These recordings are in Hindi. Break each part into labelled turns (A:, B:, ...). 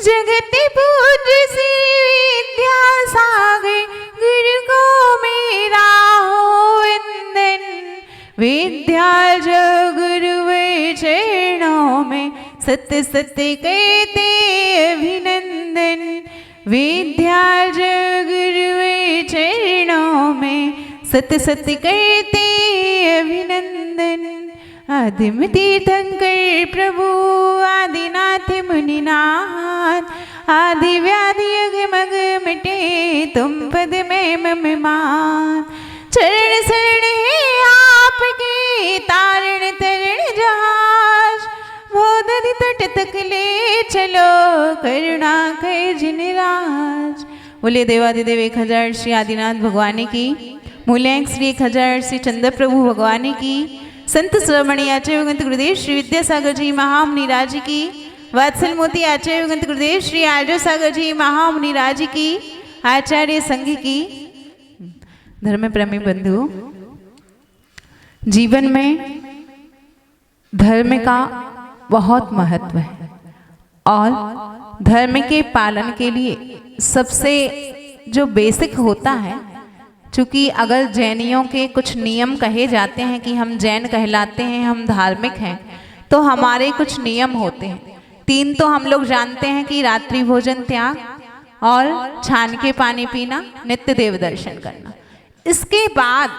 A: जगत पूज्य श्री विद्यासागर गुरु को मेरा हो वंदन। विद्या जो गुरुवर चरणों में सत्य सत्य कहते अभिनंदन। विद्या जो गुरुवर चरणों में सत्य सत्य कहते अभिनंदन। आदिम तीर्थंकर प्रभु आदिनाथ मुनिनाथ आदि व्याधि अगमग मिटे तुम पद में मम मान। चरण शरण है आपके तारण तरण जहाज भोदधि तट तक ले चलो करुणा कर जिन राज। बोले देवादिदेव 1000 श्री आदिनाथ भगवान की, मूल्यांक श्री 1000 श्री चंद्र प्रभु भगवान की, संत श्रवणी आचार्य युगंत गुरुदेव श्री विद्यासागर जी महामुनि राज की, वात्सल मोती आचार्य युगंत गुरुदेव श्री आर्य सागर जी महामुनि राज की, आचार्य संघ की। धर्म प्रेमी बंधु, जीवन में धर्म का बहुत महत्व है और धर्म के पालन के लिए सबसे जो बेसिक होता है, चूँकि अगर जैनियों के कुछ नियम कहे जाते हैं कि हम जैन कहलाते हैं, हम धार्मिक हैं, तो हमारे कुछ नियम होते हैं। 3 तो हम लोग जानते हैं कि रात्रि भोजन त्याग और छान के पानी पीना, नित्य देव दर्शन करना। इसके बाद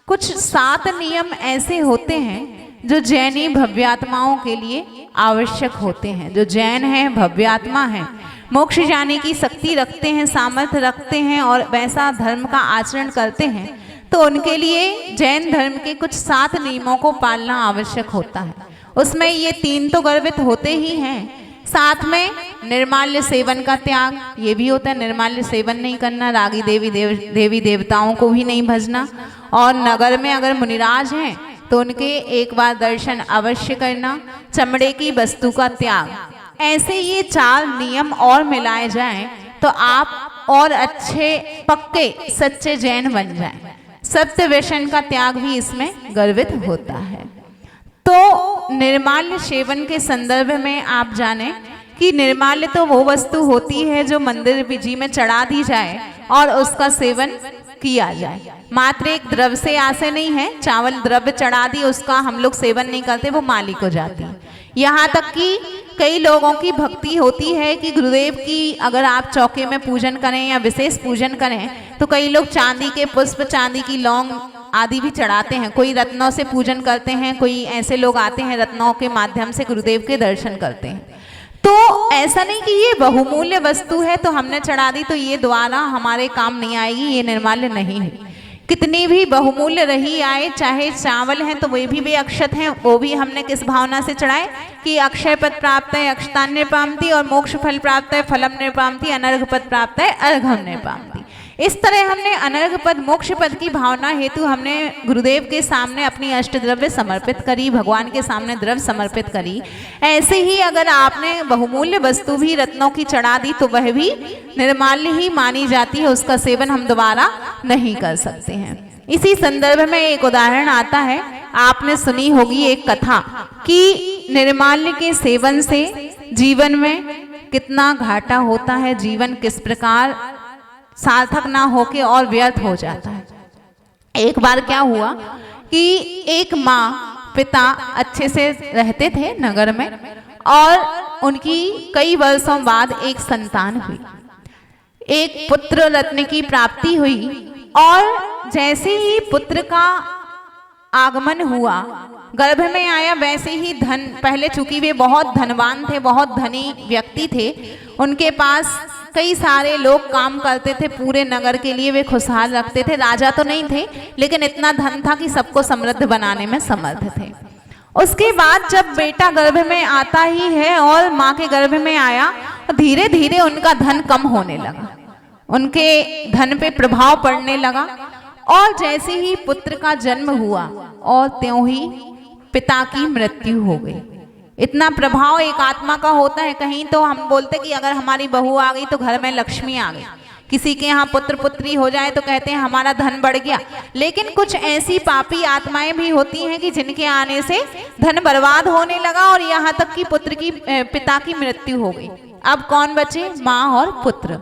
A: कुछ 7 नियम ऐसे होते हैं जो जैनी भव्यात्माओं के लिए आवश्यक होते हैं। जो जैन हैं, भव्यात्मा हैं, मोक्ष जाने की शक्ति रखते हैं, सामर्थ्य रखते हैं और वैसा धर्म का आचरण करते हैं, तो उनके लिए जैन धर्म के कुछ 7 नियमों को पालना आवश्यक होता है। उसमें ये 3 तो गर्वित होते ही हैं, साथ में निर्माल्य सेवन का त्याग ये भी होता है। निर्माल्य सेवन नहीं करना, रागी देवी देवताओं को भी नहीं भजना, और नगर में अगर मुनिराज हैं तो उनके एक बार दर्शन अवश्य करना, चमड़े की वस्तु का त्याग। ऐसे ये 4 नियम और मिलाए जाएं तो आप और अच्छे पक्के सच्चे जैन बन जाएं। सत्य व्यसन का त्याग भी इसमें गर्वित होता है। तो निर्माल्य सेवन के संदर्भ में आप जानें कि निर्माल्य तो वो वस्तु होती है जो मंदिर जी में चढ़ा दी जाए और उसका सेवन किया जाए। मात्र एक द्रव्य से आशय नहीं है, चावल द्रव्य चढ़ा दी उसका हम लोग सेवन नहीं करते, वो माली को जाती है। यहाँ तक कि कई लोगों की भक्ति होती है कि गुरुदेव की अगर आप चौके में पूजन करें या विशेष पूजन करें तो कई लोग चांदी के पुष्प, चांदी की लौंग आदि भी चढ़ाते हैं। कोई रत्नों से पूजन करते हैं, कोई ऐसे लोग आते हैं रत्नों के माध्यम से गुरुदेव के दर्शन करते हैं। तो ऐसा नहीं कि ये बहुमूल्य वस्तु है तो हमने चढ़ा दी तो ये द्वारा हमारे काम नहीं आएगी, ये निर्माल्य नहीं है। कितनी भी बहुमूल्य रही आए, चाहे चावल हैं तो वे अक्षत हैं, वो भी हमने किस भावना से चढ़ाए कि अक्षय पद प्राप्त है अक्षतान निर्पामती और मोक्ष फल प्राप्त है फलम निर्पामती, अनर्घ पद प्राप्त है अर्घम निर्पामती। इस तरह हमने अनर्घ पद मोक्ष पद की भावना हेतु हमने गुरुदेव के सामने अपनी अष्ट द्रव्य समर्पित करी, भगवान के सामने द्रव्य समर्पित करी। ऐसे ही अगर आपने बहुमूल्य वस्तु भी रत्नों की चढ़ा दी तो वह भी निर्माल्य ही मानी जाती है, उसका सेवन हम दोबारा नहीं कर सकते हैं। इसी संदर्भ में एक उदाहरण आता है, आपने सुनी होगी एक कथा कि निर्माल्य के सेवन से जीवन में कितना घाटा होता है, जीवन किस प्रकार सार्थक ना होके और व्यर्थ हो जाता है। एक बार क्या हुआ कि एक माँ पिता अच्छे से रहते थे नगर में और उनकी कई वर्षों बाद एक संतान हुई, एक पुत्र रत्न की प्राप्ति हुई। और जैसे ही पुत्र का आगमन हुआ, गर्भ में आया, वैसे ही धन, पहले चूंकि वे बहुत धनवान थे, बहुत धनी व्यक्ति थे, उनके पास कई सारे लोग काम करते थे, पूरे नगर के लिए वे खुशहाल रखते थे। राजा तो नहीं थे लेकिन इतना धन था कि सबको समृद्ध बनाने में समर्थ थे। उसके बाद जब बेटा गर्भ में आता ही है और माँ के गर्भ में आया, धीरे धीरे उनका धन कम होने लगा, उनके धन पे प्रभाव पड़ने लगा। और जैसे ही पुत्र का जन्म हुआ और त्यों ही पिता की मृत्यु हो गई। इतना प्रभाव एक आत्मा का होता है। कहीं तो हम बोलते कि अगर हमारी बहू आ गई तो घर में लक्ष्मी आ गई, किसी के यहाँ पुत्र पुत्री हो जाए तो कहते हैं हमारा धन बढ़ गया। लेकिन कुछ ऐसी पापी आत्माएं भी होती हैं कि जिनके आने से धन बर्बाद होने लगा और यहाँ तक कि पुत्र की पिता की मृत्यु हो गई। अब कौन बचे? माँ और पुत्र।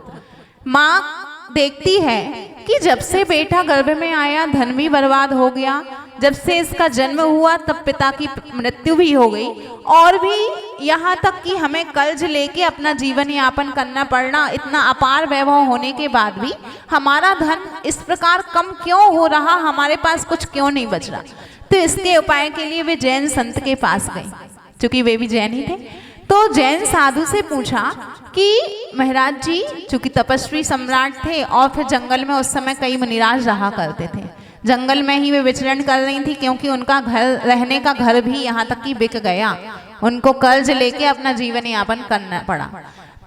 A: माँ देखती है कि जब से बेटा गर्भ में आया धन भी बर्बाद हो गया, जब से इसका जन्म हुआ तब पिता की मृत्यु भी हो गई, और भी यहाँ तक कि हमें कर्ज लेके अपना जीवन यापन करना पड़ना, इतना अपार वैभव होने के बाद भी हमारा धन इस प्रकार कम क्यों हो रहा, हमारे पास कुछ क्यों नहीं बच रहा। तो इसके उपाय के लिए वे जैन संत के पास गए, क्योंकि वे भी जैन ही थे। तो जैन साधु से पूछा कि महाराज जी, चूंकि तपस्वी सम्राट थे और फिर जंगल में उस समय कई मुनिराज रहा करते थे, जंगल में ही वे विचरण कर रही थी, क्योंकि उनका घर, रहने का घर भी यहाँ तक कि बिक गया, उनको कर्ज लेके अपना जीवन यापन करना पड़ा।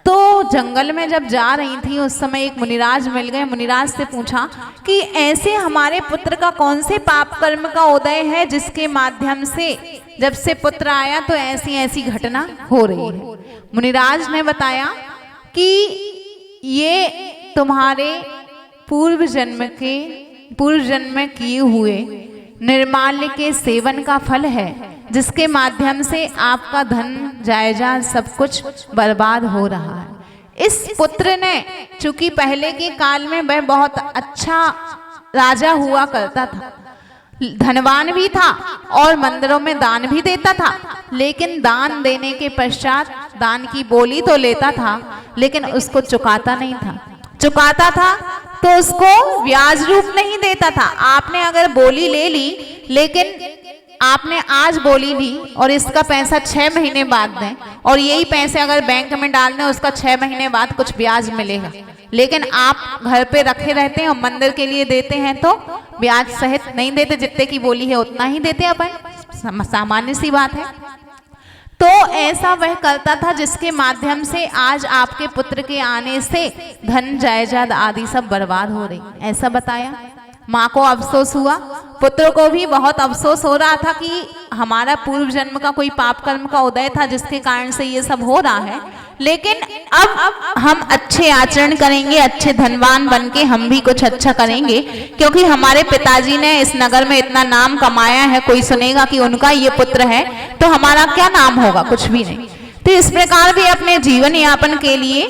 A: तो जंगल में जब जा रही थी उस समय एक मुनिराज मिल गए। मुनिराज से पूछा कि ऐसे हमारे पुत्र का कौन से पाप कर्म का उदय है जिसके माध्यम से जब से पुत्र आया तो ऐसी ऐसी घटना हो रही है। मुनिराज ने बताया कि ये तुम्हारे पूर्व जन्म में किए हुए निर्माल्य के सेवन का फल है, जिसके माध्यम से आपका धन जायदाद सब कुछ बर्बाद हो रहा है। इस पुत्र ने, चूंकि पहले के काल में वह बहुत अच्छा राजा हुआ करता था, धनवान भी था और मंदिरों में दान भी देता था, लेकिन दान देने के पश्चात दान की बोली तो लेता था लेकिन उसको चुकाता नहीं था। चुकाता था तो उसको ब्याज रूप नहीं देता था। आपने अगर बोली ले ली, लेकिन आपने आज बोली ली और इसका पैसा 6 महीने बाद दें, और यही पैसे अगर बैंक में डाल दें उसका 6 महीने बाद कुछ ब्याज मिलेगा, लेकिन आप घर पे रखे रहते हैं और मंदिर के लिए देते हैं तो ब्याज सहित नहीं देते, जितने की बोली है उतना ही देते अपन, सामान्य सी बात है। तो ऐसा वह करता था जिसके माध्यम से आज आपके पुत्र के आने से धन जायदाद आदि सब बर्बाद हो रही, ऐसा बताया। माँ को अफसोस हुआ, पुत्र को भी बहुत अफसोस हो रहा था कि हमारा पूर्व जन्म का कोई पाप कर्म का उदय था जिसके कारण से ये सब हो रहा है, लेकिन अब हम अच्छे आचरण करेंगे, अच्छे धनवान बन के हम भी कुछ अच्छा करेंगे, क्योंकि हमारे पिताजी ने इस नगर में इतना नाम कमाया है, कोई सुनेगा कि उनका ये पुत्र है तो हमारा क्या नाम होगा, कुछ भी नहीं। तो इस प्रकार भी अपने जीवन यापन के लिए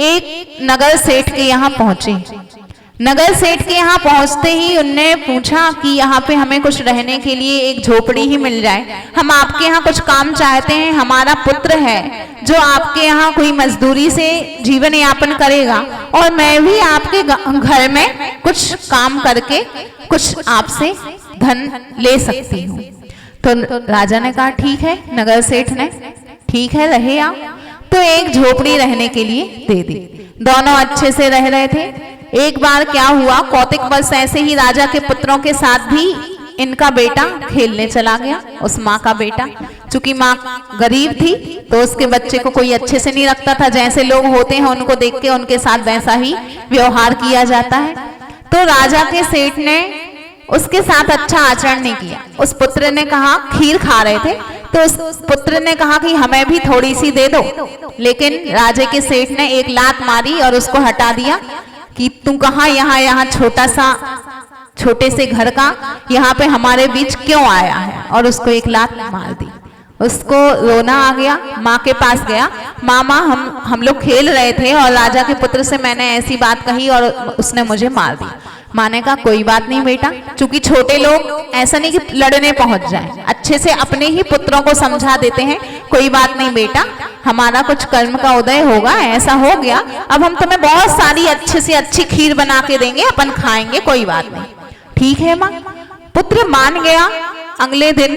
A: एक नगर सेठ के यहाँ पहुंचे। नगर सेठ के यहाँ पहुंचते ही उनने पूछा कि यहाँ पे हमें कुछ रहने के लिए एक झोपड़ी ही मिल जाए, हम आपके यहाँ कुछ काम चाहते हैं, हमारा पुत्र है जो आपके यहाँ कोई मजदूरी से जीवन यापन करेगा और मैं भी आपके घर में कुछ काम करके कुछ आपसे धन ले सकती हूँ। तो राजा ने कहा ठीक है, नगर सेठ ने ठीक है रहे आप। तो एक झोपड़ी रहने के लिए दे दी, दोनों अच्छे से रह रहे थे। एक बार क्या हुआ, कौतिक वर्ष ऐसे ही राजा के पुत्रों के साथ भी इनका बेटा खेलने चला गया, उस माँ का बेटा। चूंकि माँ गरीब थी तो उसके बच्चे को कोई अच्छे से नहीं रखता था, जैसे लोग होते हैं उनको देख के उनके साथ वैसा ही व्यवहार किया जाता है। तो राजा के सेठ ने उसके साथ अच्छा आचरण नहीं किया। उस पुत्र ने कहा, खीर खा रहे थे तो उस पुत्र ने कहा कि हमें भी थोड़ी सी दे दो, लेकिन राजा के सेठ ने एक लात मारी और उसको हटा दिया कि तू कहाँ यहाँ छोटे से घर का यहाँ पे हमारे बीच क्यों आया है, और उसको एक लात मार दी। उसको रोना आ गया, माँ के पास गया, मामा हम लोग खेल रहे थे और राजा के पुत्र से मैंने ऐसी बात कही और उसने मुझे मार दी। माँ ने कहा कोई बात नहीं बेटा, चूंकि छोटे लोग ऐसा नहीं कि लड़ने पहुंच जाएं, अच्छे से अपने ही पुत्रों को समझा देते हैं, कोई बात नहीं बेटा, हमारा कुछ कर्म का उदय होगा, ऐसा हो गया, अब हम तुम्हें बहुत सारी अच्छे से अच्छी खीर बना के देंगे, अपन खाएंगे, कोई बात नहीं। ठीक है माँ। पुत्र मान गया। अगले दिन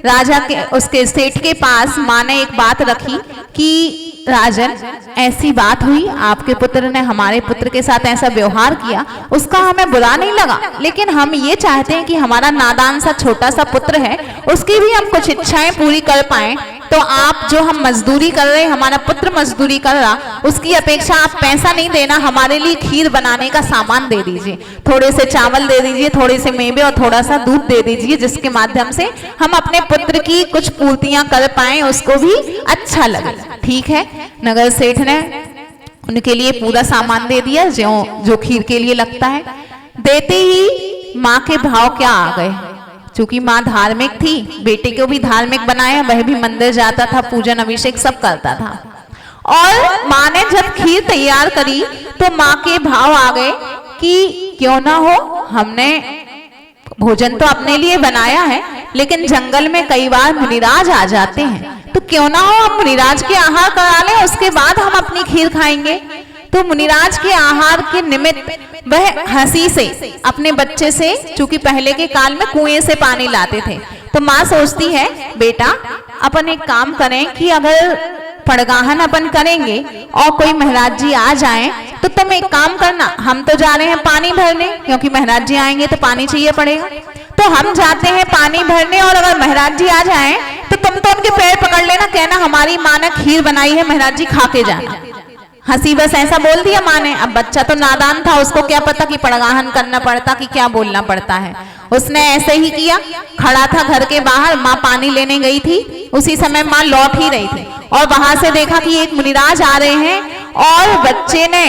A: राजा के उसके सेठ के पास माँ ने एक बात रखी कि राजन, ऐसी बात हुई, आपके पुत्र ने हमारे पुत्र के साथ ऐसा व्यवहार किया, उसका हमें बुरा नहीं लगा, लेकिन हम ये चाहते हैं कि हमारा नादान सा छोटा सा पुत्र है, उसकी भी हम कुछ इच्छाएं पूरी कर पाएं। तो आप जो हम मजदूरी कर रहे हैं, हमारा पुत्र मजदूरी कर रहा, उसकी अपेक्षा आप पैसा नहीं देना, हमारे लिए खीर बनाने का सामान दे दीजिए, थोड़े से चावल दे दीजिए, थोड़े से मेवे और थोड़ा सा दूध दे दीजिए, जिसके माध्यम से हम अपने पुत्र की कुछ पूर्तियां कर पाएं, उसको भी अच्छा लगे। ठीक है। नगर सेठ ने उनके लिए पूरा सामान दे दिया जो खीर के लिए लगता है। देते ही माँ के भाव क्या आ गए, चूंकि माँ धार्मिक थी, बेटे को भी धार्मिक बनाया, वह भी मंदिर जाता था, पूजन अभिषेक सब करता था, और माँ ने खीर तैयार करी तो माँ के भाव आ गए कि क्यों ना हो, हमने भोजन तो अपने लिए बनाया है, लेकिन जंगल में कई बार मुनिराज आ जाते हैं, तो क्यों ना हो हम मुनिराज के आहार करा लें, उसके बाद हम अपनी खीर खाएंगे। तो मुनिराज के आहार के निमित्त वह हंसी से अपने बच्चे से, चूंकि पहले के काल में कुएं से पानी लाते थे, तो माँ सोचती है बेटा अपन एक काम करें कि अगर पड़गाहन अपन करेंगे और कोई महाराज जी आ जाएं तो तुम एक काम करना, हम तो जा रहे हैं पानी भरने, क्योंकि महाराज जी आएंगे तो पानी चाहिए पड़ेगा, तो हम जाते हैं पानी भरने, और अगर महाराज जी आ जाएं तो तुम तो उनके पैर पकड़ लेना, कहना हमारी माँ ने खीर बनाई है, महाराज जी खा के जाना। हंसी बस ऐसा बोल दिया माँ ने। अब बच्चा तो नादान था, उसको क्या पता कि पड़गाहन करना पड़ता कि क्या बोलना पड़ता है। उसने ऐसे ही किया, खड़ा था घर के बाहर, माँ पानी लेने गई थी, उसी समय माँ लौट ही रही थी और वहां से देखा कि एक मुनिराज आ रहे हैं, और बच्चे ने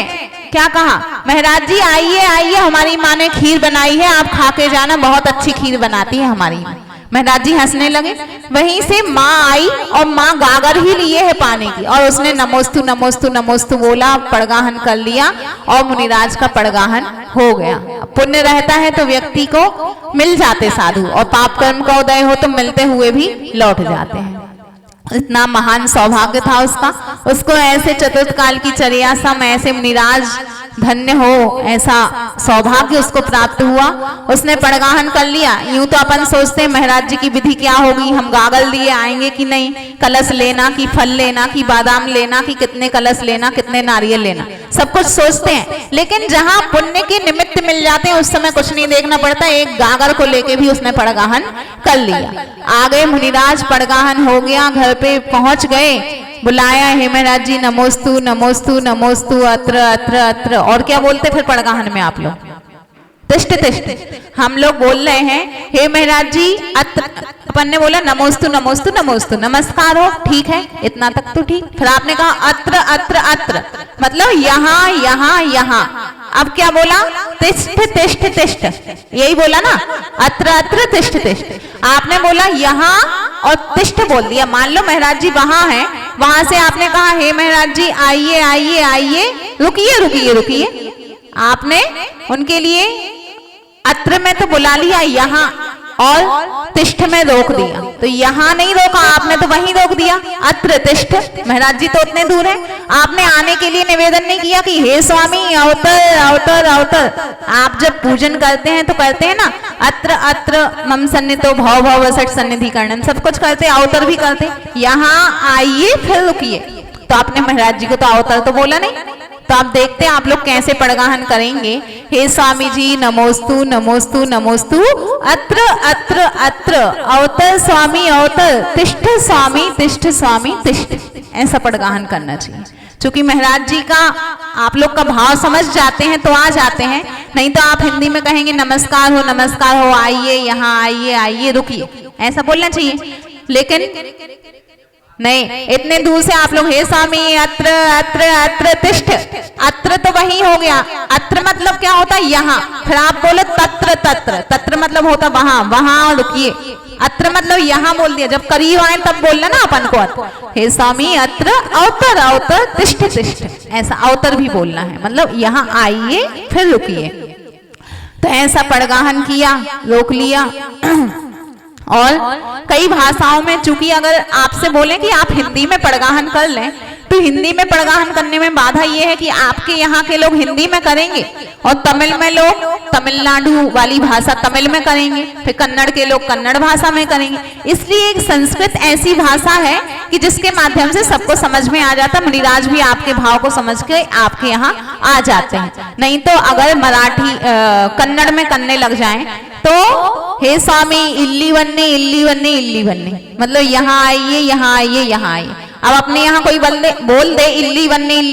A: क्या कहा, महाराज जी आइए आइए, हमारी माँ ने खीर बनाई है, आप खा के जाना, बहुत अच्छी खीर बनाती है हमारी माँ। महाराज जी हंसने लगे। वहीं से माँ आई और माँ गागर ही लिए है पानी की, और उसने नमोस्तु नमोस्तु नमोस्तु बोला, पड़गाहन कर लिया और मुनिराज का पड़गाहन हो गया। पुण्य रहता है तो व्यक्ति को मिल जाते साधु, और पाप कर्म का उदय हो तो मिलते हुए भी लौट जाते हैं। इतना महान सौभाग्य था उसका, उसको ऐसे चतुर्थ काल की चर्या सम ऐसे मुनिराज धन्य हो, ऐसा सौभाग्य उसको प्राप्त हुआ। उसने पड़गाहन कर लिया। यूं तो अपन सोचते हैं महाराज जी की विधि क्या होगी, हम गागल लिए आएंगे कि नहीं, कलश लेना कि फल लेना कि बादाम लेना कि कितने कलश लेना, कितने नारियल लेना, सब कुछ सोचते हैं, लेकिन जहां पुण्य के निमित्त मिल जाते हैं उस समय कुछ नहीं देखना पड़ता। एक गागर को लेके भी उसने पड़गाहन कर लिया। आगे मुनिराज, पड़गाहन हो गया, घर पे पहुंच गए, बुलाया, हे महाराज जी नमोस्तु नमोस्तु नमोस्तु, अत्र अत्र अत्र। और क्या बोलते फिर पड़गाहन में आप लोग? तिष्ठ तिष्ठ। हम लोग बोल रहे हैं हे महाराज जी अत्र, अपन ने बोला नमोस्तु नमोस्तु नमोस्तु, नमस्कार हो, ठीक है, इतना तक तो ठीक। फिर आपने कहा अत्र अत्र अत्र, मतलब यहाँ यहाँ यहाँ। अब क्या बोला? तिष्ठ तिष्ठ तिष्ठ, यही बोला ना, अत्र अत्र तिष्ठ तिष्ठ। आपने बोला यहाँ और तिष्ठ बोल दिया। मान लो महाराज जी वहां हैं, वहां से आपने कहा हे महाराज जी आइए आइए आइए, रुकिए रुकिए रुकिए, आपने उनके लिए अत्र में तो बुला लिया, यहाँ और तिष्ठ में रोक दिया। तो यहाँ नहीं रोका आपने, तो वहीं रोक दिया, अत्र तिष्ठ। महाराज जी तो उतने दूर हैं, आपने आने के लिए निवेदन नहीं किया कि हे स्वामी अवतर अवतर अवतर। आप जब पूजन करते हैं तो करते हैं ना, अत्र अत्र मम सन्निधो भव भव वसट सन्निधि कर्णम, सब कुछ करते, अवतर भी करते। यहाँ आइए फिर रुकिए, तो आपने महाराज जी को तो अवतर तो बोला नहीं। तो आप देखते हैं आप लोग कैसे पड़गाहन करेंगे। हे स्वामी जी नमोस्तु नमोस्तु नमोस्तु, अत्र अत्र अत्र, अवतर स्वामी अवतर, तिष्ठ स्वामी तिष्ठ स्वामी तिष्ठ, ऐसा पड़गाहन करना चाहिए। क्योंकि महाराज जी का आप लोग का भाव समझ जाते हैं तो आ जाते हैं, नहीं तो आप हिंदी में कहेंगे नमस्कार हो, आइए यहाँ आइए आइए, रुकिए, ऐसा बोलना चाहिए। लेकिन नहीं, इतने दूर से आप लोग हे स्वामी अत्र अत्र अत्र तिष्ठ, अत्र तो वही हो गया। अत्र मतलब क्या होता है? यहाँ। फिर आप बोले तत्र तत्र, तत्र मतलब होता वहां, वहां रुकिए। अत्र मतलब यहाँ बोल दिया, जब करीब आए तब बोलना ना अपन को, हे स्वामी अत्र अवतर अवतर तिष्ठ तिष्ठ, ऐसा अवतर भी बोलना है, मतलब यहाँ आइए फिर रुकिए। तो ऐसा पड़गाहन किया, रोक लिया। और कई भाषाओं में, चूंकि अगर आपसे बोले कि आप हिंदी में पड़गाहन कर लें, तो हिंदी में पड़गाहन करने में बाधा ये है कि आपके यहाँ के लोग हिंदी में करेंगे और तमिल में लोग तमिलनाडु वाली भाषा तमिल में करेंगे, फिर कन्नड़ के लोग कन्नड़ भाषा में करेंगे। इसलिए एक संस्कृत ऐसी भाषा है कि जिसके माध्यम से सबको समझ में आ जाता। मुनिराज भी आपके भाव को समझ के आपके यहाँ आ जाते हैं। नहीं तो अगर मराठी कन्नड़ में करने लग जाएं तो हे स्वामी इल्ली वन्ने इल्ली वन्ने इल्ली वन्ने, मतलब यहाँ आइए यहाँ आइए यहाँ आइए। अब अपने यहाँ कोई बोल दे इल्ली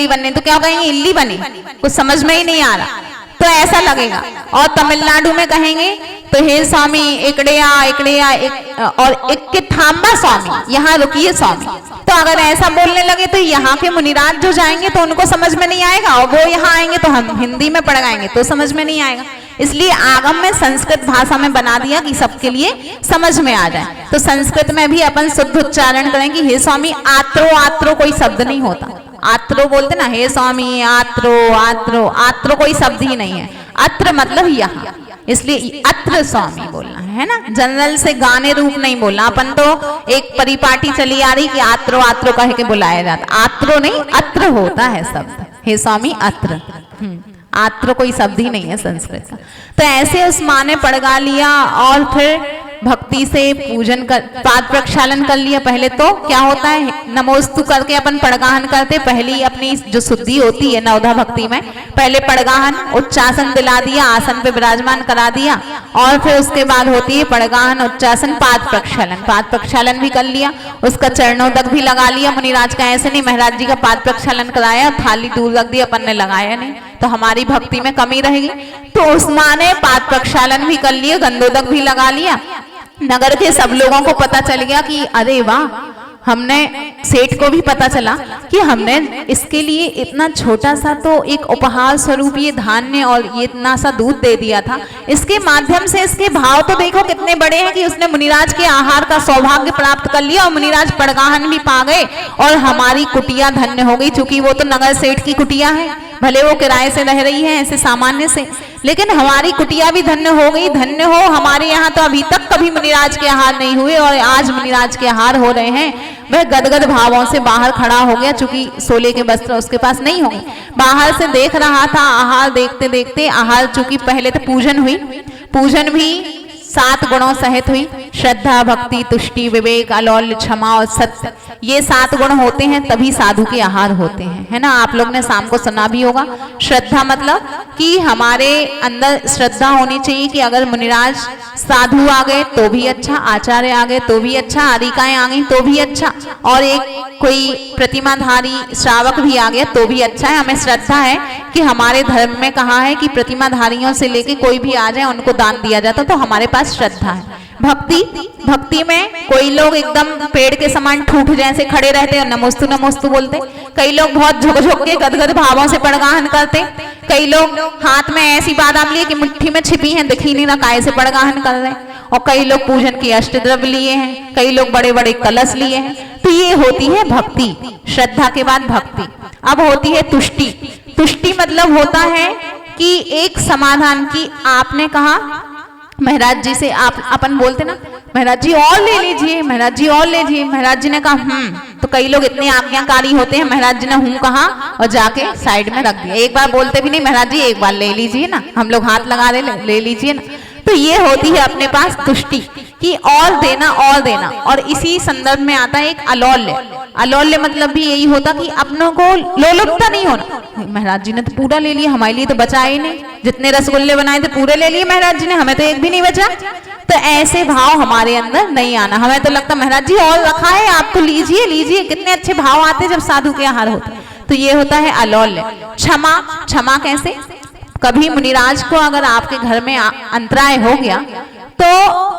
A: वन्ने तो क्या कहेंगे? इल्ली बने, कुछ समझ में ही नहीं आ रहा, तो ऐसा लगेगा। और तमिलनाडु में कहेंगे तो हे स्वामी इकड़े आ और एक के थाम्बा स्वामी, यहाँ रुकिए स्वामी। तो अगर ऐसा बोलने लगे तो यहाँ के मुनिराज जो जाएंगे तो उनको समझ में नहीं आएगा, और वो यहाँ आएंगे तो हम हिंदी में पढ़ाएंगे तो समझ में नहीं आएगा। इसलिए आगम में संस्कृत भाषा में बना दिया कि सबके लिए समझ में आ जाए। तो संस्कृत में भी अपन शुद्ध उच्चारण करें कि हे स्वामी आत्रो, आत्रो कोई शब्द नहीं होता, आत्रो बोलते ना, हे स्वामी आत्रो आत्रो, आत्रो कोई शब्द ही नहीं है, अत्र मतलब यहाँ, इसलिए अत्र स्वामी बोलना है ना। जनरल से गाने रूप नहीं बोलना, अपन तो एक परिपाटी चली आ रही कि आत्रो आत्रो कह के बुलाया जाता, आत्रो नहीं अत्र होता है शब्द, हे स्वामी अत्र। आत्र कोई शब्द ही नहीं है संस्कृत का। तो ऐसे उस माँ ने पड़गा लिया और फिर भक्ति से पूजन कर, पाद प्रक्षालन कर लिया। पहले तो क्या होता है, नमोस्तु करके अपन पड़गाहन करते, पहली अपनी जो शुद्धि होती है नवधा भक्ति में, पहले पड़गाहन, उच्चासन दिला दिया, आसन पे विराजमान करा दिया, और फिर उसके बाद होती है पड़गाहन, उच्चासन, पाद प्रक्षालन। पाद प्रक्षालन भी कर लिया, उसका चरणोदक भी लगा लिया। मुनिराज का ऐसे नहीं, महाराज जी का पाद प्रक्षालन कराया, थाली दूर रख दी, अपन ने लगाया नहीं, तो हमारी भक्ति में कमी रहेगी। तो उस माँ ने पाद प्रक्षालन भी कर लिया, गंधोदक भी लगा लिया। नगर के सब लोगों को पता चल गया कि अरे वाह, हमने, सेठ को भी पता चला कि हमने इसके लिए इतना छोटा सा तो एक उपहार स्वरूप ये धान्य और ये इतना सा दूध दे दिया था, इसके माध्यम से इसके भाव तो देखो कितने बड़े हैं कि उसने मुनिराज के आहार का सौभाग्य प्राप्त कर लिया और मुनिराज पड़गाहन भी पा गए और हमारी कुटिया धन्य हो गई। चूंकि वो तो नगर सेठ की कुटिया है, भले वो किराए से रह रही है ऐसे सामान्य से, लेकिन हमारी कुटिया भी धन्य हो गई। धन्य हो, हमारे यहाँ तो अभी तक कभी मुनिराज के आहार नहीं हुए और आज मुनिराज के आहार हो रहे हैं। वह गदगद भावों से बाहर खड़ा हो गया, चूंकि सोले के वस्त्र उसके पास नहीं होंगे, बाहर से देख रहा था आहार। देखते देखते आहार, चूंकि पहले तो पूजन हुई, पूजन भी 7 गुणों सहित हुई, श्रद्धा, भक्ति, तुष्टि, विवेक, अलौल्य, क्षमा और सत्य। ये 7 गुण होते हैं तभी साधु के आहार होते हैं, है ना। आप लोग ने शाम को सुना भी होगा। श्रद्धा मतलब कि हमारे अंदर श्रद्धा होनी चाहिए कि अगर मुनिराज साधु आ गए तो भी अच्छा, आचार्य आ गए तो भी अच्छा, आरिकाएं आ गई तो भी अच्छा, और एक कोई प्रतिमाधारी श्रावक भी आ गया तो भी अच्छा है। हमें श्रद्धा है कि हमारे धर्म में कहा है कि प्रतिमाधारियों से लेके कोई भी आ जाए उनको दान दिया जाता, तो हमारे पास श्रद्धा है। भक्ति, भक्ति में कोई लोग एकदम पेड़ के समान ठूठ जैसे खड़े रहते और नमोस्तु नमोस्तु बोलते, कई लोग बहुत झुक झुक के गदगद भावों से पड़गाहन करते, कई लोग हाथ में ऐसी बादाम लिए कि मुट्ठी में छिपी हैं, दिख ही नहीं रहा काय से पड़गाहन कर रहे हैं, और कई लोग पूजन की अष्टद्रव्य लिए हैं, कई लोग बड़े बड़े कलश लिए हैं। तो ये होती है भक्ति, श्रद्धा के बाद भक्ति। अब होती है तुष्टि। तुष्टि मतलब होता है कि एक समाधान की, आपने कहा महाराज जी से, आप अपन बोलते ना महाराज जी और ले लीजिए, महाराज जी और ले लीजिए, महाराज जी ने कहा तो कई लोग इतने आज्ञाकारी होते हैं, महाराज जी ने कहा और जाके साइड में रख दिया। एक बार बोलते भी नहीं, महाराज जी एक बार ले लीजिए ना, हम लोग हाथ लगा दे, ले लीजिए ना। तो ये होती है अपने पास तुष्टि कि और देना और देना। और इसी संदर्भ में आता है एक अलौल्य। अलौल्य मतलब भी यही होता कि अपनों को लोलुपता नहीं होना, महाराज जी ने तो पूरा ले लिया, हमारे लिए तो बचा ही नहीं, जितने रसगुल्ले बनाए थे पूरे ले लिए महाराज जी ने, हमें तो एक भी नहीं बचा। तो ऐसे भाव हमारे अंदर नहीं आना। हमें तो लगता महाराज जी और रखा है, आप तो लीजिए लीजिए। कितने अच्छे भाव आते जब साधु के आहार होते। तो ये होता है अलौल्य। क्षमा, क्षमा कैसे, कभी मुनिराज को अगर आपके घर में अंतराय हो गया तो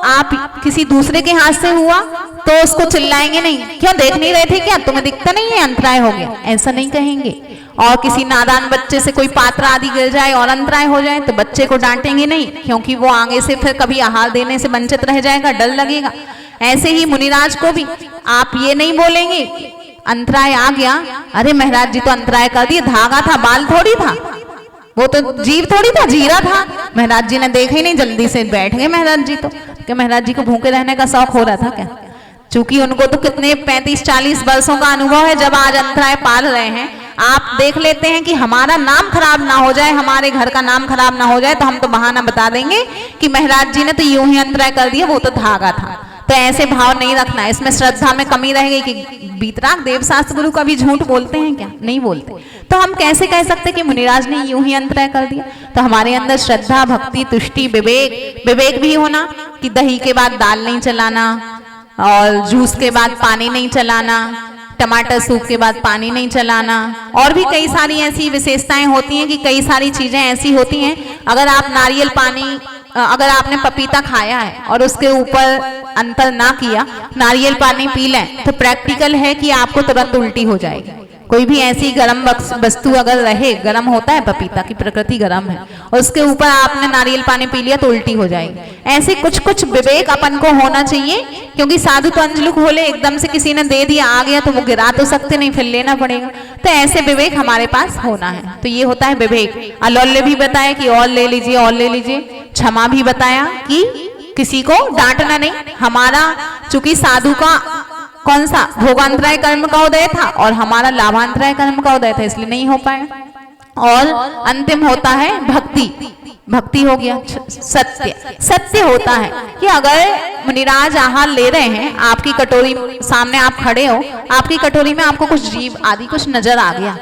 A: आप किसी दूसरे के हाथ से हुआ तो उसको चिल्लाएंगे नहीं, क्यों देख नहीं रहे थे क्या, तुम्हें दिखता नहीं है अंतराय हो गया, ऐसा नहीं कहेंगे। और किसी नादान बच्चे से कोई पात्र आदि गिर जाए और अंतराय हो जाए तो बच्चे को डांटेंगे नहीं, क्योंकि वो आगे से फिर कभी आहार देने से वंचित रह जाएगा, डर लगेगा। ऐसे ही मुनिराज को भी आप ये नहीं बोलेंगे अंतराय आ गया, अरे महाराज जी तो अंतराय कर दिए, धागा था, बाल थोड़ी था, वो तो जीव थोड़ी था, जीरा था। महाराज जी ने देखा ही नहीं, जल्दी से बैठ गए महाराज जी। तो क्या महाराज जी को भूखे रहने का शौक हो रहा था क्या? चूंकि उनको तो कितने 35-40 वर्षों का अनुभव है, जब आज अंतराय पाल रहे हैं। आप देख लेते हैं कि हमारा नाम खराब ना हो जाए, हमारे घर का नाम खराब ना हो जाए, तो हम तो बहाना बता देंगे कि महाराज जी ने तो यूं ही अंतराय कर दिया, वो तो धागा था। तो ऐसे भाव नहीं रखना, इसमें श्रद्धा में कमी रहेगी। कि बीतराग देवशास्त्र गुरु कभी झूठ बोलते हैं क्या? नहीं बोलते। तो हम कैसे कह सकते कि मुनिराज ने यूं ही अंतराय कर दिया? तो हमारे अंदर श्रद्धा, भक्ति, तुष्टि, विवेक, विवेक भी होना कि दही के बाद दाल नहीं चलाना, और जूस के बाद पानी नहीं चलाना, टमाटर सूप के बाद पानी नहीं चलाना, और भी कई सारी ऐसी विशेषताएं होती हैं कि कई सारी चीजें ऐसी होती हैं। अगर आप नारियल पानी, अगर आपने पपीता खाया है और उसके ऊपर अंतर ना किया, नारियल पानी पी लें, तो प्रैक्टिकल है कि आपको तुरंत उल्टी हो जाएगी। कोई भी ऐसी गर्म वस्तु अगर रहे, गर्म होता है पपीता की प्रकृति गर्म है, और उसके ऊपर आपने नारियल पानी पी लिया तो उल्टी हो जाएगी। ऐसे कुछ कुछ विवेक अपन को होना चाहिए, क्योंकि साधु तो अंजलि खोले, एकदम से किसी ने दे दिया आ गया तो वो गिरा तो सकते नहीं, फिर लेना पड़ेगा। तो ऐसे विवेक हमारे पास होना है। तो ये होता है विवेक। अलौल्य भी बताया कि और ले लीजिए और ले लीजिए। क्षमा भी बताया कि किसी को डांटना नहीं। हमारा चूंकि साधु का कौन सा भोगांतराय कर्म का उदय था और हमारा लाभांतराय कर्म का उदय था, इसलिए नहीं हो पाया। और अंतिम होता है भक्ति। भक्ति हो गया। सत्य। सत्य होता है कि अगर मुनिराज आहार ले रहे हैं, आपकी कटोरी सामने आप खड़े हो, आपकी कटोरी में आपको कुछ जीव आदि कुछ नजर आ गया,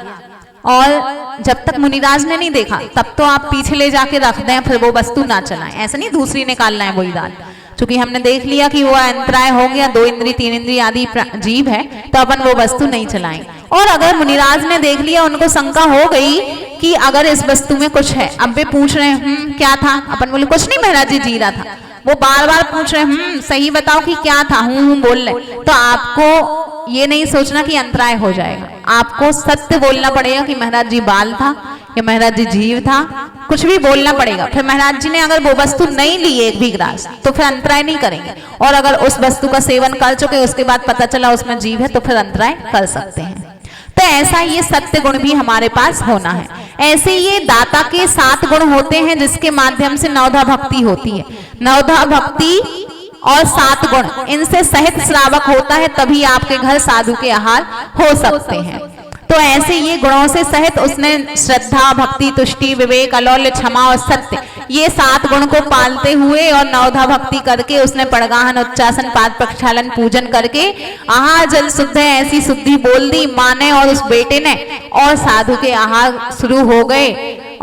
A: और जब तक मुनिराज ने नहीं देखा तब तो आप पीछे ले जाके रख दें, फिर वो वस्तु ना चलाएं। ऐसा नहीं दूसरी निकालना है वही दाल। चूंकि हमने देख लिया कि वो अंतराय हो गया, 2 इंद्री 3 इंद्री आदि जीव है, तो अपन वो वस्तु नहीं चलाएं। और अगर मुनिराज ने देख लिया, उनको शंका हो गई कि अगर इस वस्तु में कुछ है, अब वे पूछ रहे हैं क्या था, अपन बोले कुछ नहीं महाराज जी रहा था। वो बार बार पूछ रहे हैं सही बताओ कि क्या था, बोल रहे। तो आपको ये नहीं सोचना कि अंतराय हो जाएगा, आपको सत्य बोलना पड़ेगा कि महाराज जी बाल था या महाराज जी जीव था, कुछ भी बोलना पड़ेगा। फिर महाराज जी ने अगर वो वस्तु नहीं ली एक भी ग्रास, तो फिर अंतराय नहीं करेंगे। और अगर उस वस्तु का सेवन कर चुके, उसके बाद पता चला उसमें जीव है, तो फिर अंतराय कर सकते हैं। तो ऐसा ये सत्य गुण भी हमारे पास होना है। ऐसे ये दाता के 7 गुण होते हैं, जिसके माध्यम से नवधा भक्ति होती है। नवधा भक्ति और 7 गुण, इनसे सहित श्रावक होता है, तभी आपके घर साधु के आहार हो सकते हैं। तो ऐसे ये गुणों से सहित उसने श्रद्धा, भक्ति, तुष्टि, विवेक, अलौल्य, क्षमा और सत्य, ये 7 गुण को पालते हुए और नवधा भक्ति करके उसने पड़गाहन, उच्चासन, पाद प्रक्षालन, पूजन करके आहार जल शुद्ध है ऐसी शुद्धि बोल दी माँ ने और उस बेटे ने, और साधु के आहार शुरू हो गए।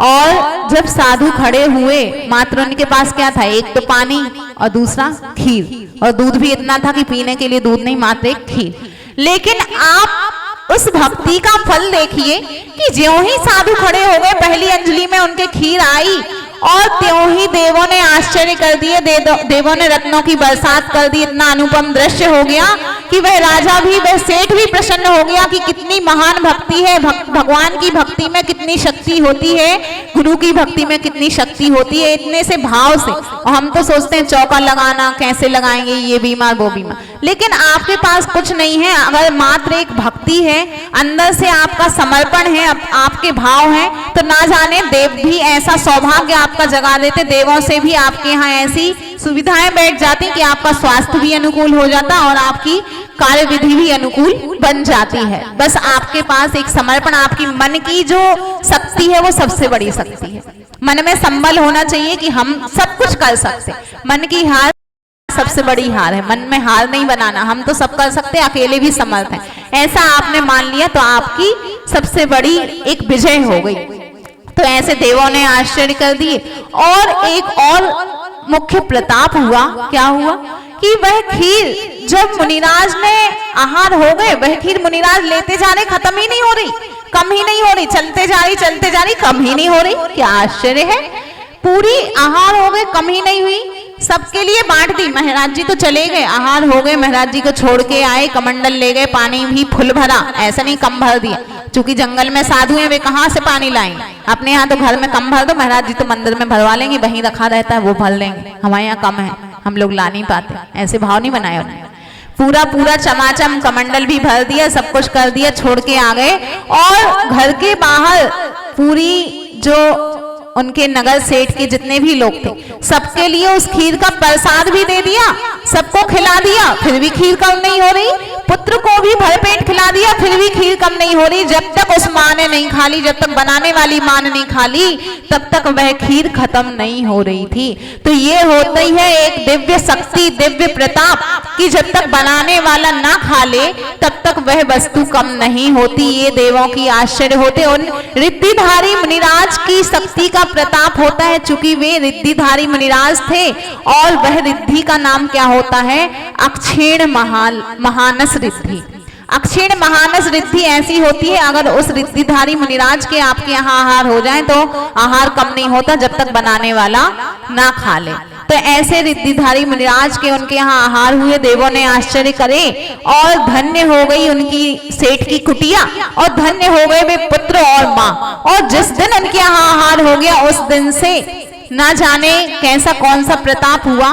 A: और जब साधु खड़े हुए, मात्र उनके पास क्या था, एक तो पानी और दूसरा खीर, और दूध भी इतना था कि पीने के लिए दूध नहीं, मात्र एक खीर। लेकिन आप उस भक्ति का फल देखिए कि ज्यों ही साधु खड़े हो गए, पहली अंजलि में उनके खीर आई और त्यों ही देवों ने आश्चर्य कर दिए, देवों ने रत्नों की बरसात कर दी। इतना अनुपम दृश्य हो गया कि वह राजा भी, वह सेठ भी प्रसन्न हो गया कि कितनी महान भक्ति है। भगवान की भक्ति में कितनी शक्ति होती है, गुरु की भक्ति में कितनी शक्ति होती है, इतने से भाव से। और हम तो सोचते हैं चौका लगाना कैसे लगाएंगे, ये बीमार वो बीमार, लेकिन आपके पास कुछ नहीं है। अगर मात्र एक भक्ति है, अंदर से आपका समर्पण है, आपके भाव है, तो ना जाने देव भी ऐसा सौभाग्य आपका जगा देते, देवों से भी आपके यहाँ ऐसी सुविधाएं बैठ जाती कि आपका स्वास्थ्य भी अनुकूल हो जाता और आपकी कार्य विधि भी अनुकूल बन जाती है। बस आपके पास एक समर्पण, आपकी मन की जो शक्ति है वो सबसे बड़ी शक्ति है। मन में संबल होना चाहिए कि हम सब कुछ कर सकते। मन की हार सबसे बड़ी हार है, मन में हार नहीं बनाना। हम तो सब कर सकते, अकेले भी समर्थ हैं, ऐसा आपने मान लिया तो आपकी सबसे बड़ी एक विजय हो गई। तो ऐसे देवों ने आश्चर्य कर दिए। और एक और मुख्य प्रताप हुआ, क्या हुआ कि वह खीर जब मुनिराज ने आहार हो गए, वह खीर मुनिराज लेते जा रहे, खत्म ही नहीं हो रही, कम ही नहीं हो रही, चलते जा रही, कम ही नहीं हो रही। क्या आश्चर्य है, पूरी आहार हो गए, कम ही नहीं हुई, सबके लिए बांट दी। महाराज जी तो चले गए, आहार हो गए, महाराज जी को छोड़ के आए, कमंडल ले गए, पानी भी फुल भरा, ऐसा नहीं कम भर दिया। चूंकि जंगल में साधु हैं, वे कहाँ से पानी लाएंगे, अपने यहाँ तो घर में कम भर दो, महाराज जी तो मंदिर में भरवा लेंगे, वहीं रखा रहता है वो भर लेंगे, हमारे यहाँ कम है, हम लोग ला नहीं पाते। ऐसे भाव नहीं बनाए उन्होंने, पूरा पूरा चमाचम कमंडल भी भर दिया, सब कुछ कर दिया, छोड़ के आ गए। और घर के बाहर पूरी जो उनके नगर सेठ के जितने भी लोग थे, सबके लिए उस खीर का प्रसाद भी दे दिया, सबको खिला दिया, फिर भी खीर कम नहीं हो रही। पुत्र को भी भरपेट खिला दिया, फिर भी खीर कम नहीं हो रही। जब तक उस माँ ने नहीं खा ली, जब तक बनाने वाली माँ ने नहीं खा ली, तब तक वह खीर खत्म नहीं हो रही थी। तो ये होता ही है एक दिव्य शक्ति, दिव्य प्रताप, कि जब तक बनाने वाला ना खा ले तब तक वह वस्तु कम नहीं होती। ये देवों की आश्चर्य होते। उन रिद्धिधारी मुनिराज की शक्ति का प्रताप होता है, चूंकि वे रिद्धिधारी मुनिराज थे। और वह रिद्धि का नाम क्या होता है, अक्षीण महानस रिद्धि। अक्षीण महानस रिद्धि ऐसी होती है, अगर उस रिद्धिधारी मुनिराज के आपके यहाँ आहार हो जाए तो आहार कम नहीं होता जब तक बनाने वाला ना खा ले। तो ऐसे रिद्धिधारी मुनिराज के उनके यहाँ आहार हुए। देवों ने आश्चर्य करे और धन्य हो गई उनकी सेठ की कुटिया और धन्य हो गए वे पुत्र और माँ। और जिस दिन उनके यहाँ आहार हो गया उस दिन से ना जाने कैसा कौन सा प्रताप हुआ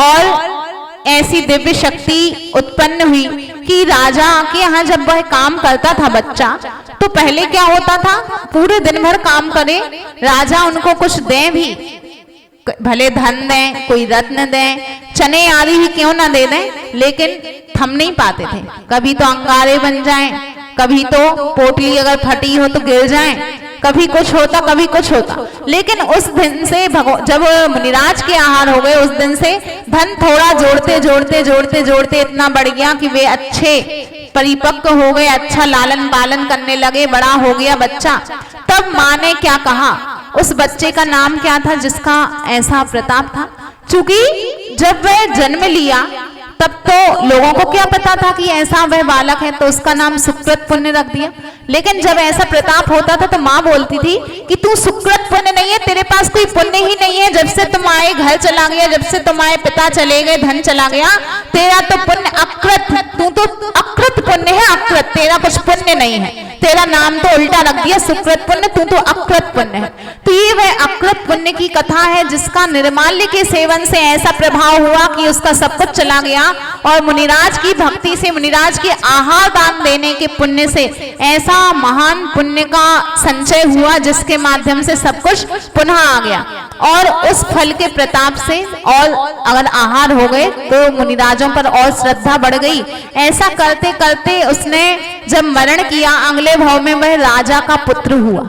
A: और ऐसी दिव्य शक्ति उत्पन्न हुई कि राजा के यहाँ जब वह काम करता था बच्चा, तो पहले क्या होता था, पूरे दिन भर काम करे, राजा उनको कुछ दें भी, भले धन दें, कोई रत्न दें, चने आदि ही क्यों ना दे दें, लेकिन थम नहीं पाते थे। कभी तो अंगारे बन जाएं, कभी तो पोटली अगर फटी हो तो गिर जाएं, कभी कुछ होता कभी कुछ होता। लेकिन उस दिन से जब मुनिराज के आहार हो गए उस दिन से धन थोड़ा जोड़ते जोड़ते जोड़ते जोड़ते इतना बढ़ गया कि वे अच्छे परिपक्व हो गए, अच्छा लालन पालन करने लगे, बड़ा हो गया बच्चा। तब माँ ने क्या कहा, उस बच्चे का नाम क्या था जिसका ऐसा प्रताप था? चूंकि जब वह जन्म लिया तब तो लोगों को क्या पता था कि ऐसा वह बालक है, तो उसका नाम सुकृत पुण्य रख दिया। लेकिन जब ऐसा प्रताप होता था तो माँ बोलती थी कि तू सुकृत पुण्य नहीं है, तेरे पास कोई पुण्य ही नहीं है। जब से तुम आए घर चला गया, जब से तुम आए पिता चले गए, धन चला गया, तेरा तो पुण्य अकृत, तू तो अकृत पुण्य है, अकृत, तेरा कुछ पुण्य नहीं है, तेरा नाम तो उल्टा रख दिया सुकृत पुण्य, तू तो अकृत पुण्य है। तो ये वह अकृत पुण्य की कथा है जिसका निर्माल्य के सेवन से ऐसा प्रभाव हुआ कि उसका सब कुछ चला गया और मुनिराज की भक्ति से, मुनिराज के आहार दान देने के पुण्य से ऐसा महान पुण्य का संचय हुआ जिसके माध्यम से सब कुछ पुनः आ गया। और उस फल के प्रताप से और अगर आहार हो गए तो मुनिराजों पर और श्रद्धा बढ़ गई। ऐसा करते करते उसने जब मरण किया अगले भाव में वह राजा का पुत्र हुआ।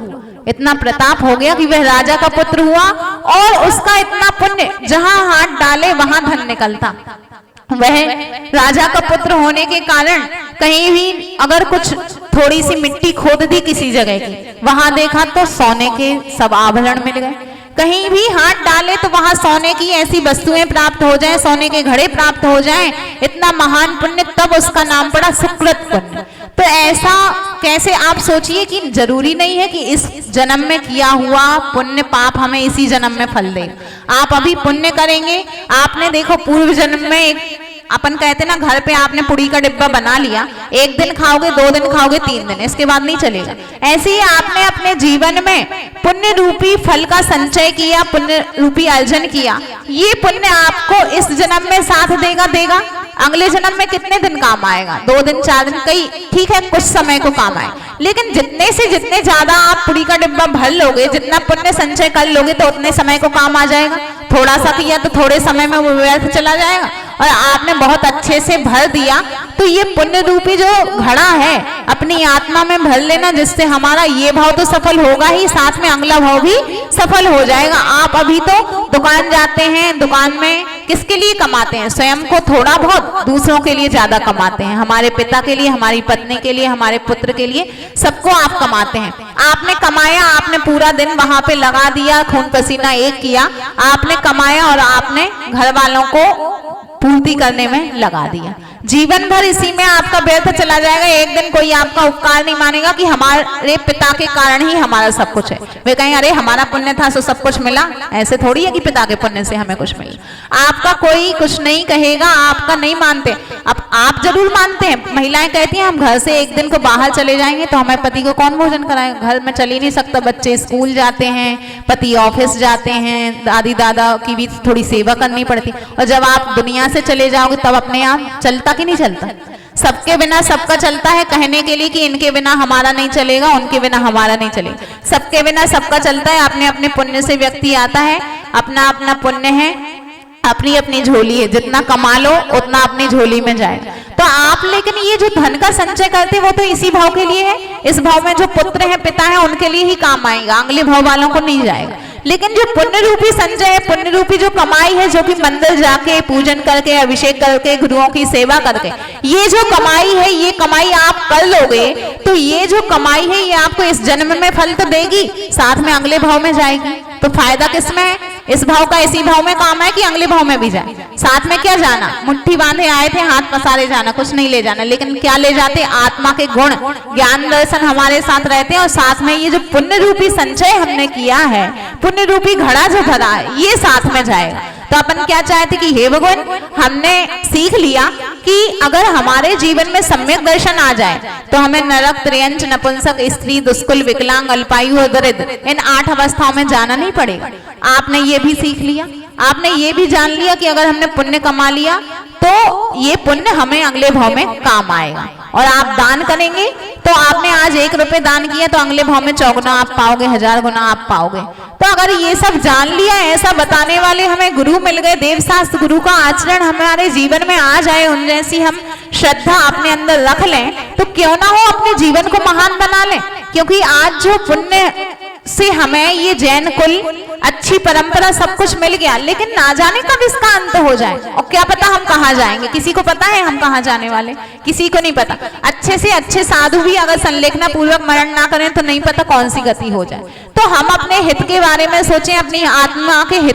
A: इतना प्रताप हो गया कि वह राजा का पुत्र हुआ और उसका इतना पुण्य, जहां हाथ डाले वहां धन निकलता। वह राजा का पुत्र होने के कारण कहीं भी अगर कुछ थोड़ी सी मिट्टी खोद दी किसी जगह की, वहां देखा तो सोने के सब आभरण मिल गए। कहीं भी हाथ डाले तो वहां सोने की ऐसी वस्तुएं प्राप्त हो जाएं, सोने के घड़े प्राप्त हो जाएं। इतना महान पुण्य, तब उसका नाम पड़ा सुकृत पुण्य। तो ऐसा कैसे, आप सोचिए कि जरूरी नहीं है कि इस जन्म में किया हुआ पुण्य पाप हमें इसी जन्म में फल दे। आप अभी पुण्य करेंगे, आपने देखो पूर्व जन्म में अपन कहते ना घर पे आपने पुड़ी का डिब्बा बना लिया, एक दिन खाओगे, 2 दिन खाओगे, 3 दिन, इसके बाद नहीं चलेगा। ऐसे ही आपने अपने जीवन में पुण्य रूपी फल का संचय किया, पुण्य रूपी अर्जन किया, ये पुण्य आपको इस जन्म में साथ देगा। अगले जन्म में कितने दिन काम आएगा? 2 दिन 4 दिन, कई ठीक है कुछ समय को काम आए, लेकिन जितने से जितने ज्यादा आप पुड़ी का डिब्बा भर लोगे, जितना पुण्य संचय कर लोगे तो उतने समय को काम आ जाएगा। थोड़ा सा किया तो थोड़े समय में वो व्यर्थ चला जाएगा, और आपने बहुत अच्छे से भर दिया तो ये पुण्य रूपी जो घड़ा है अपनी आत्मा में भर लेना, जिससे हमारा ये भाव तो सफल होगा ही, साथ में अगला भाव भी सफल हो जाएगा। आप अभी तो दुकान जाते हैं, दुकान में किसके लिए कमाते हैं? स्वयं को थोड़ा बहुत, दूसरों के लिए ज्यादा कमाते हैं, हमारे पिता के लिए, हमारी पत्नी के लिए, हमारे पुत्र के लिए, सबको आप कमाते हैं। आपने कमाया, आपने पूरा दिन वहां पे लगा दिया, खून पसीना एक किया, आपने कमाया और आपने घर वालों को पूर्ति करने में लगा दिया। जीवन भर इसी में आपका व्यर्थ चला जाएगा। एक दिन कोई आपका उपकार नहीं मानेगा कि हमारे पिता के कारण ही हमारा सब कुछ है। वे कहेंगे अरे हमारा पुण्य था सो सब कुछ मिला। ऐसे थोड़ी है कि पिता के पुण्य से हमें कुछ मिला। आपका कोई कुछ नहीं कहेगा, आपका नहीं मानते। अब आप जरूर मानते हैं। महिलाएं कहती हैं हम घर से एक दिन को बाहर चले जाएंगे तो हमारे पति को कौन भोजन कराएगा? घर में चल ही नहीं सकता, बच्चे स्कूल जाते हैं, पति ऑफिस जाते हैं, दादी दादा की भी थोड़ी सेवा करनी पड़ती। और जब आप दुनिया से चले जाओगे तब अपने आप चलता कि नहीं चलता? सबके बिना सबका चलता है, कहने के लिए कि इनके बिना हमारा नहीं चलेगा, उनके बिना हमारा नहीं चलेगा। सबके बिना सबका चलता है। अपने अपने पुण्य से व्यक्ति आता है, अपना अपना पुण्य है, अपनी अपनी झोली है। जितना कमा लो उतना अपनी झोली में जाए। तो आप लेकिन ये जो धन का संचय करते वो तो इसी भाव के लिए है। इस भाव में जो पुत्र है, पिता है, उनके लिए ही काम आएगा, अगले भाव वालों को नहीं जाएगा। लेकिन जो पुण्य रूपी संचय है, पुण्य रूपी जो कमाई है, जो कि मंदिर जाके पूजन करके, अभिषेक करके, गुरुओं की सेवा करके, ये जो कमाई है, ये कमाई आप कर लोगे तो ये जो कमाई है ये आपको इस जन्म में फल तो देगी, साथ में अगले भाव में जाएगी। तो फायदा किसमें है? इस भाव का इसी भाव में काम है कि अगले भाव में भी जाए। साथ में क्या जाना? मुट्ठी बांधे आए थे, हाथ पसारे जाना, कुछ नहीं ले जाना। लेकिन क्या ले जाते? आत्मा के गुण, ज्ञान दर्शन हमारे साथ रहते हैं। और साथ में ये जो पुण्य रूपी संचय हमने किया है, पुण्य रूपी घड़ा जो भरा है, ये साथ में जाएगा। तो अपन क्या चाहते कि हे भगवान, हमने सीख लिया कि अगर हमारे जीवन में सम्यक दर्शन आ जाए तो हमें नरक, त्रियंच, नपुंसक, स्त्री, दुष्कुल, विकलांग, अल्पायु और दरिद्र, इन 8 अवस्थाओं में जाना नहीं पड़ेगा। आपने ये भी सीख लिया, आपने ये भी जान लिया कि अगर हमने पुण्य कमा लिया तो ये पुण्य हमें अगले भाव में काम आएगा। और आप दान करेंगे तो आपने आज 1 रुपए दान किया तो अगले भाव में 4 गुना आप पाओगे, 1000 गुना आप पाओगे। तो अगर ये सब जान लिया, ऐसा बताने वाले हमें गुरु मिल गए, देव शास्त्र गुरु का आचरण हमारे जीवन में आ जाए, उन जैसी हम श्रद्धा अपने अंदर रख लें, तो क्यों ना हो अपने जीवन को महान बना लें। क्योंकि आज जो पुण्य से हमें ये जैन कुल, अच्छी परंपरा, सब कुछ मिल गया, लेकिन ना जाने कब इसका अंत हो जाए और क्या पता हम कहाँ जाएंगे। किसी को पता है हम कहाँ जाने वाले? किसी को नहीं पता। अच्छे से अच्छे साधु भी अगर संलेखना पूर्वक मरण ना करें तो नहीं पता कौन सी गति हो जाए। तो हम अपने हित के बारे में सोचें, अपनी आत्मा के हित